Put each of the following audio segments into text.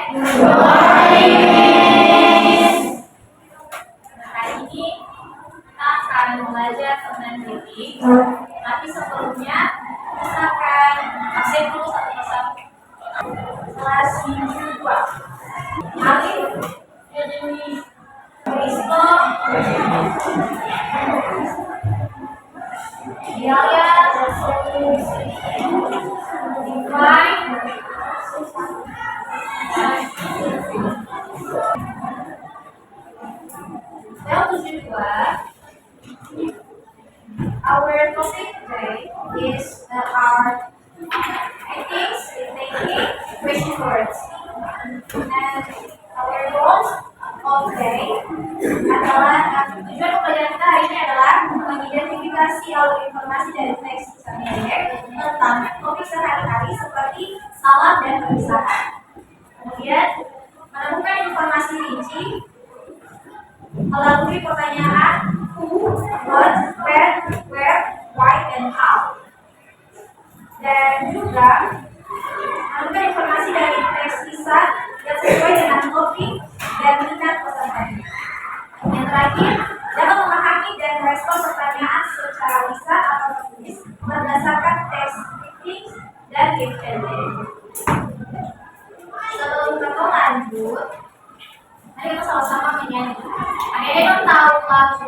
Hari ini kita akan belajar tentang detik. Tapi sebelumnya kita akan absen dulu satu persatu. Kelas 2. Alif, Yudhini, Kristo, Yaya, Divine, our topic today is our ethics in making question words. And our goals of today adalah tujuan pembelajaran kita hari ini adalah mengidentifikasi alur informasi dari teks pendek tentang topik sehari-hari seperti salam dan perpisahan. Kemudian menemukan informasi rinci melalui pertanyaan who, what, when, where, why, and how. Dan juga menemukan informasi dari teks kisah yang sesuai dengan topik dan minat pesertanya. Yang terakhir, dapat memahami dan merespons pertanyaan secara lisan atau tertulis berdasarkan teks reading dan Q&A. Sebelum kita lanjut, mari kita sama-sama menyanyi. Adik-adik kan tahu lagu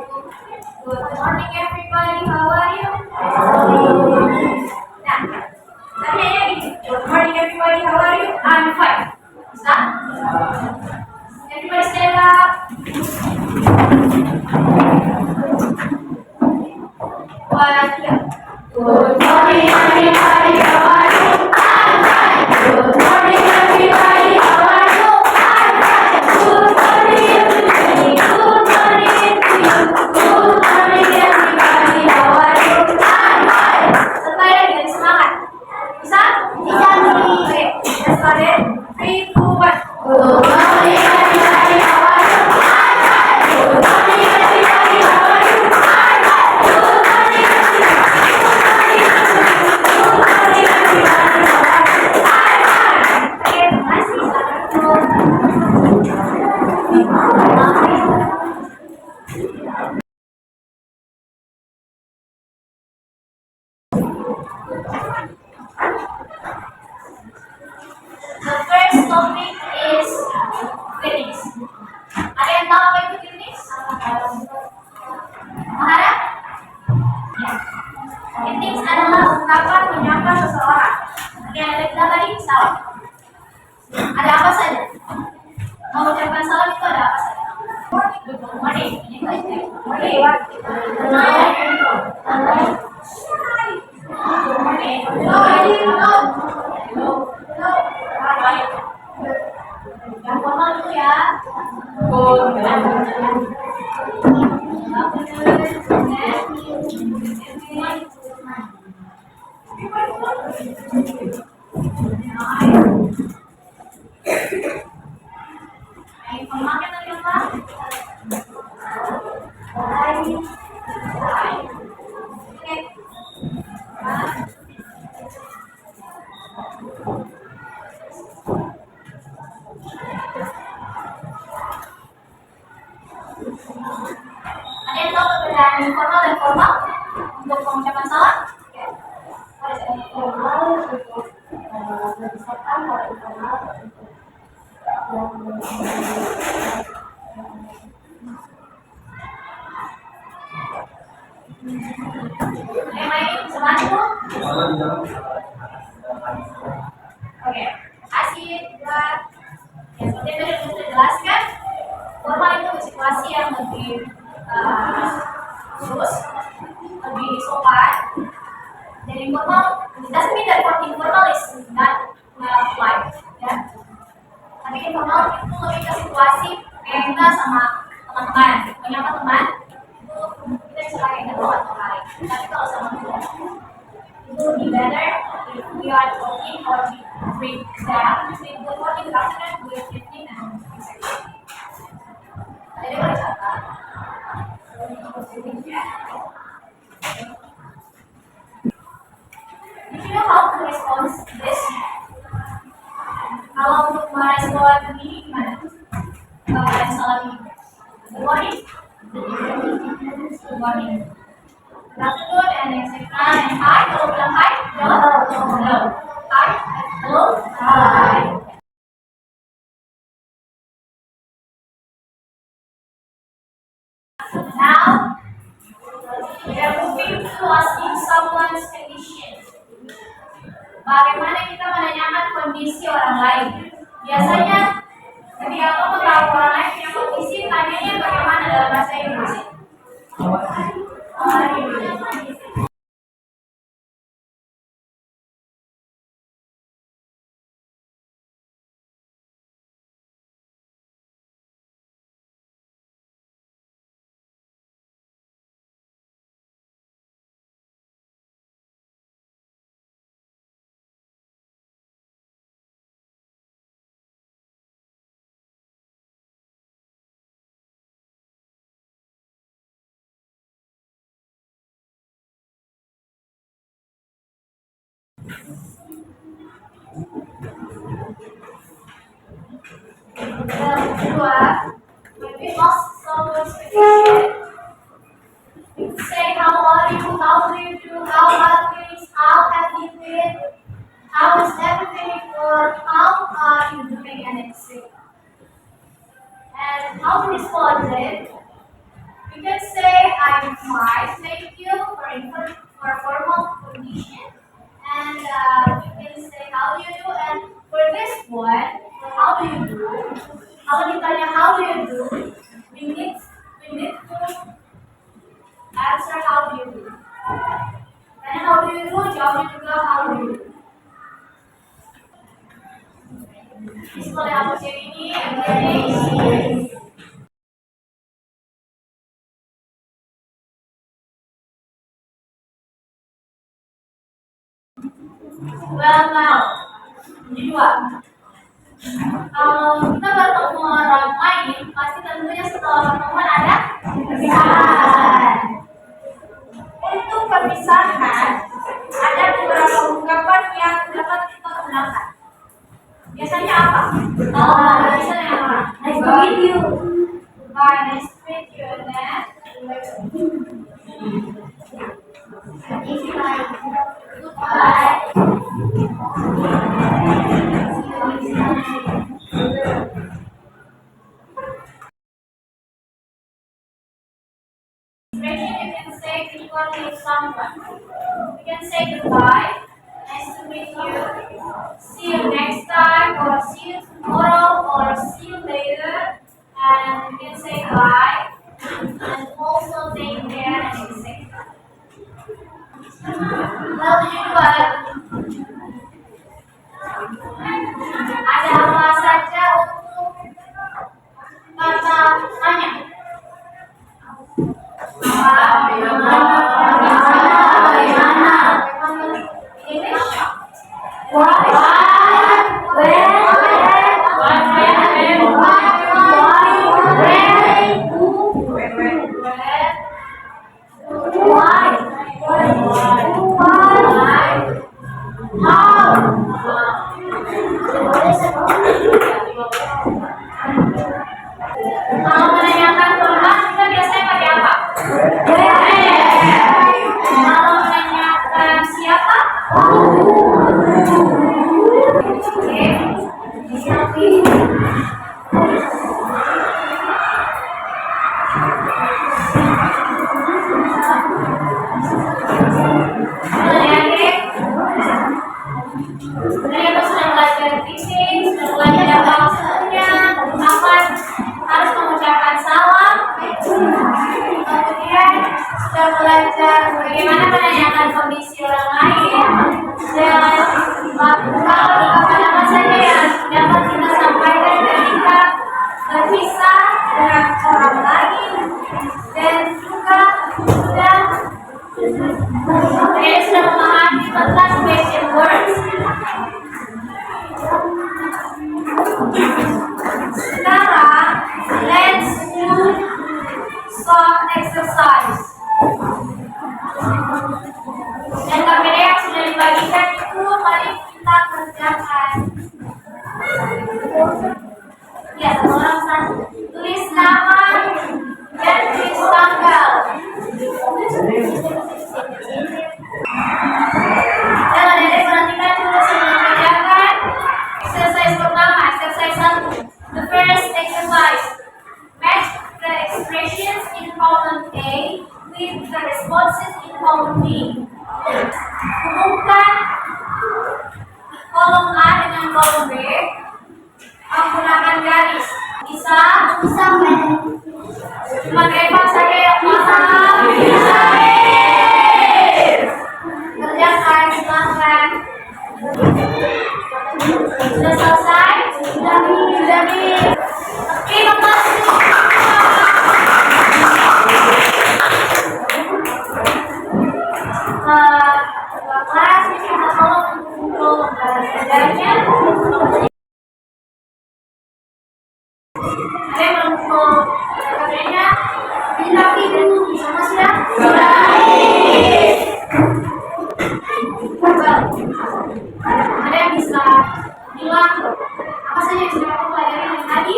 Good morning everybody, how are you? Nah, tadi aja gini. Good morning everybody, how are you? I'm fine. Bisa? Everybody stand up. One, two. Good morning everybody, how are you? I'm fine. Good morning everybody, how are you? I'm fine. Good morning everybody, good morning to you. Good morning everybody, how are you? I'm fine. Satu lagi dari semangat. Bisa? Bisa. Oke, kita started. 3, 2, 1. Good morning everybody, how are you? I'm fine. Good morning everybody, how are you? I'm fine. Good morning everybody. Good morning everybody, how are you? I'm fine. Oke, terima kasih. The first topic is greetings. Ada yang tahu apa itu greetings? Mahara? Ya. Greetings adalah ungkapan menyapa seseorang. Yang ada kita tadi salam. Ada apa saja? Mengucapkan salam itu ada apa saja? Good morning. Yang formal dulu ya. Yang formal kan tadi apa? Oke. Ada yang tahu perbedaan informal dan formal untuk pengucapan salam? Formal untuk berbicara, kalau informal yang lain sebantu? Oke, kasih buat yang seperti tadi sudah dijelaskan. Formal itu situasi yang lebih lurus, lebih sopan. Dan informal, it doesn't mean that informal is not polite, ya. Tapi informal itu lebih ke situasi kayak kita sama teman-teman, menyapa teman, itu kita bisa pakai hello atau hi. Tapi kalau sama teman, itu lebih better if we are talking or we break down, we good morning, good afternoon, good evening, and etc. Jadi boleh catat. Did you know how to respond to this? Kalau untuk merespon ini gimana? Kalau yang salah ini. Good morning. Good morning. Good afternoon and next time. And hi. Kalau bilang hi, hello. Hello. Hi. Hello. Hi. Now, we are moving to asking someone's condition. Bagaimana kita menanyakan kondisi orang lain? Biasanya, ketika kamu tahu orang lain punya kondisi, tanyanya bagaimana dalam bahasa Inggris? Kedua, when we ask someone's condition, we say how are you, how do you do, how are things, how have you been, how is everything, or how are you doing, and etc. And how to respond it? We can say I'm fine, thank you for formal condition, and we can say how do you do, and for this one, how do you do? Kalau ditanya how do you do, we need to answer how do you do. Tanya how do you do, jawabnya juga how do you do. Setelah aku share ini, well now, ini dua. Kalau kita bertemu orang lain, pasti tentunya setelah pertemuan ada perpisahan. Untuk perpisahan, ada beberapa ungkapan yang dapat kita gunakan. Biasanya apa? Biasanya apa? Nice to meet you. Bye, nice to meet you. Goodbye. You can say anyone with someone. We can say goodbye, nice to meet you, see you next time, or see you tomorrow, or see you later, and we can say bye, and also take care and be safe. Well, you what? Ada apa saja untuk kata tanya? Kalau menanyakan korban, kita biasanya pakai apa? Kalau menanyakan siapa? Oke. Selfie. Sebenarnya kita sudah belajar greeting, sudah belajar apa maksudnya, kapan harus mengucapkan salam, kemudian sudah belajar bagaimana menanyakan kondisi orang lain, dan melakukan apa saja yang dapat kita sampaikan ketika berpisah dengan orang lain, dan juga sudah memahami tentang question words. Sekarang, let's do some exercise. Dan KPD yang sudah dibagikan itu mari kita kerjakan. Ya, satu orang satu. Tulis nama dan tulis tanggal. Dan adik-adik perhatikan dulu sebelum mengerjakan exercise pertama, exercise 1. The first exercise. Match the expressions in column A with the responses in column B. Hubungkan kolom A dengan kolom B menggunakan garis. Bisa pakai saja yang pasang. Kerjakan silahkan. Sudah selesai? Sudah nih. Terima kasih. Kelas kita tolong untuk kerjanya. Ada yang untuk kerjanya dilapih dulu sama siapa? Ada yang bisa bilang apa saja yang sudah kamu pelajari hari tadi?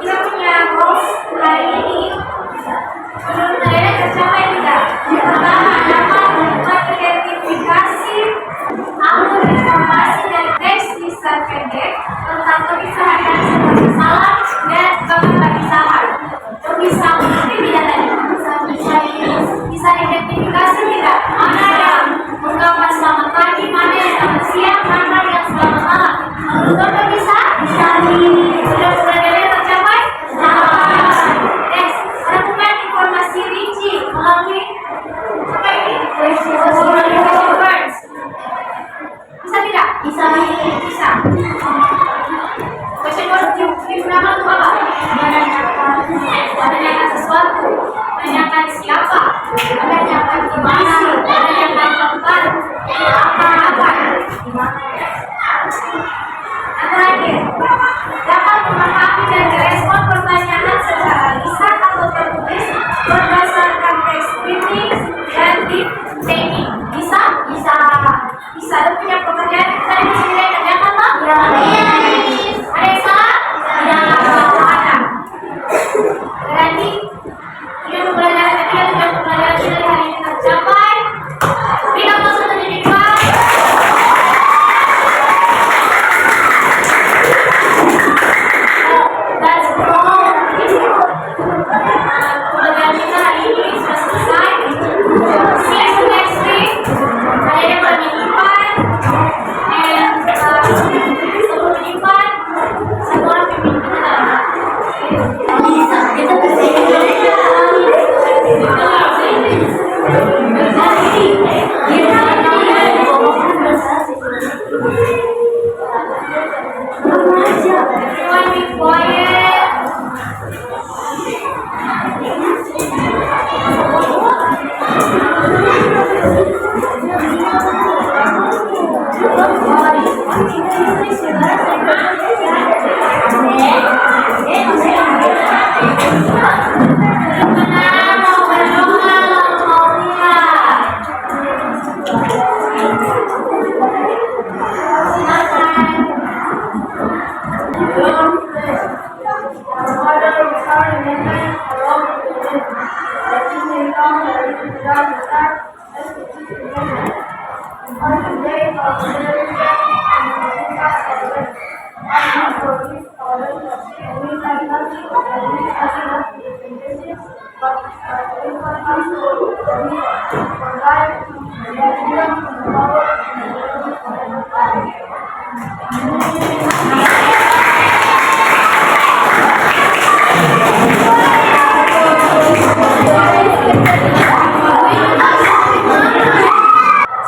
Kita punya goals hari ini. Menurut kalian tercapai tidak? Pertama, dapat membuat identifikasi alur informasi dari teks lisan pendek tentang perpisahan dan salah dan perpisahan. Bisa mungkin tidak tadi? Bisa identifikasi tidak? Mana yang ungkapan selamat pagi, mana yang selamat siang, mana yang selamat malam? Menurut bisa? Sudah kalian tercapai? Next, lakukan informasi rinci melalui apa ini? Words. Bisa tidak? Bisa. Question word digunakan untuk apa? Menanyakan sesuatu, menanyakan siapa, menanyakan di mana, menanyakan tempat, apa. Apa lagi? Dapat memahami dan merespon pertanyaan secara lisan atau tertulis berdasarkan teks reading dan deep thinking. Bisa. Lu punya pekerjaan kita di sini kerjakan loh. Ada yang salah? Ada. Berarti tujuan pembelajaran kita hari ini tercapai. Berikan masuk pendidikan. That's all. Pembelajaran kita hari ini sudah selesai. See you next week. Ada yang menyimpan and sebelum menyimpan satu orang pimpin kita. Bisa kita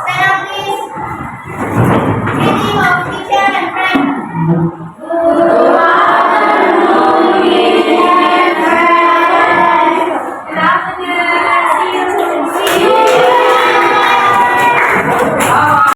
Stand up, please. Greeting of teacher and friend.